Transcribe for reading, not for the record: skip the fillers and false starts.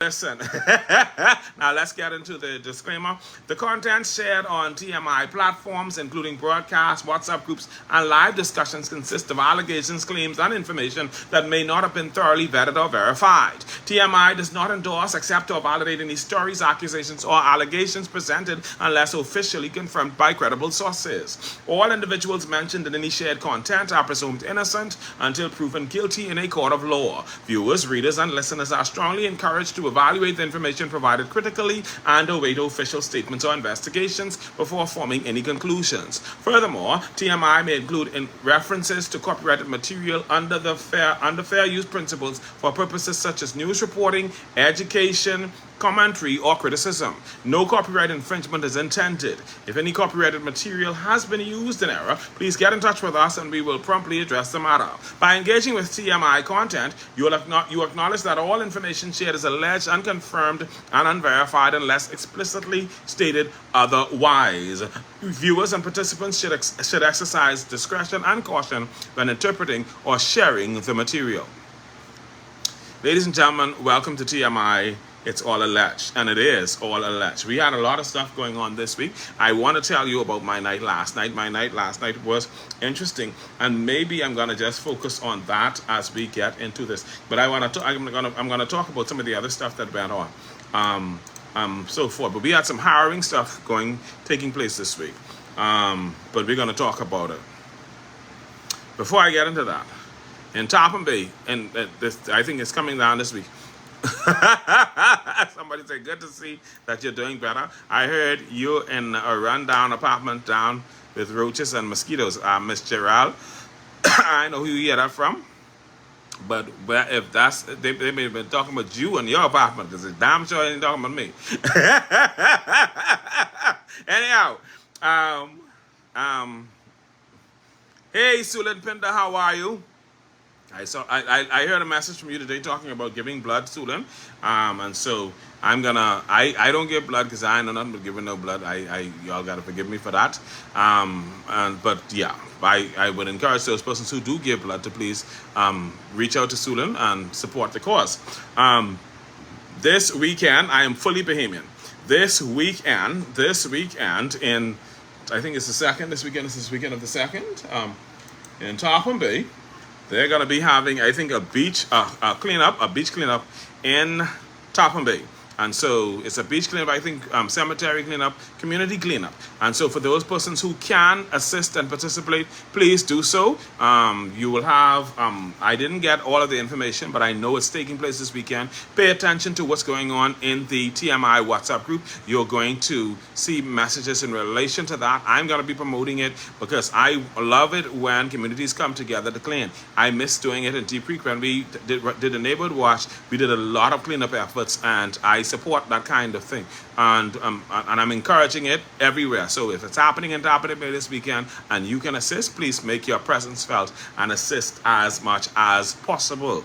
Listen, now let's get into the disclaimer. The content shared on TMI platforms, including broadcasts, WhatsApp groups, and live discussions, consist of allegations, claims, and information that may not have been thoroughly vetted or verified. TMI does not endorse, accept, or validate any stories, accusations, or allegations presented unless officially confirmed by credible sources. All individuals mentioned in any shared content are presumed innocent until proven guilty in a court of law. Viewers, readers, and listeners are strongly encouraged to evaluate the information provided critically and await official statements or investigations before forming any conclusions. Furthermore, TMI may include references to copyrighted material under fair use principles for purposes such as news reporting, education, commentary, or criticism. No copyright infringement is intended. If any copyrighted material has been used in error, please get in touch with us and we will promptly address the matter. By engaging with TMI content, you acknowledge that all information shared is alleged, unconfirmed, and unverified unless explicitly stated otherwise. Viewers and participants should exercise discretion and caution when interpreting or sharing the material. Ladies and gentlemen, welcome to TMI. It's all alleged, and it is all alleged. We had a lot of stuff going on this week. I want to tell you about my night last night. My night last night was interesting, and maybe I'm gonna just focus on that as we get into this. But I'm gonna talk about some of the other stuff that went on, so forth. But we had some harrowing stuff taking place this week. But we're gonna talk about it. Before I get into that, in Topham Bay, and I think it's coming down this week. Somebody said, good to see that you're doing better. I heard you in a rundown apartment down with roaches and mosquitoes. Miss Gerald, I know who you hear that from. But if that's, they may have been talking about you and your apartment, because it's damn sure they ain't talking about me. Anyhow, hey, Sulan Pinda, how are you? I heard a message from you today talking about giving blood, Sulan, and so I don't give blood because I know nothing but giving no blood. Y'all gotta forgive me for that. But yeah, I would encourage those persons who do give blood to please reach out to Sulan and support the cause. This weekend I am fully Bahamian. This weekend in, I think it's the second. This weekend is weekend of the second. In Topham Bay. They're going to be having, I think, a beach cleanup in Topham Bay. And so it's a beach cleanup, I think, cemetery cleanup, community cleanup. And so for those persons who can assist and participate, please do so. You will have, I didn't get all of the information, but I know it's taking place this weekend. Pay attention to what's going on in the TMI WhatsApp group. You're going to see messages in relation to that. I'm going to be promoting it because I love it when communities come together to clean. I miss doing it in Deep Creek. When we did the neighborhood watch, we did a lot of cleanup efforts, and I support that kind of thing, and I'm encouraging it everywhere. So if it's happening in Topham Bay this weekend and you can assist, please make your presence felt and assist as much as possible.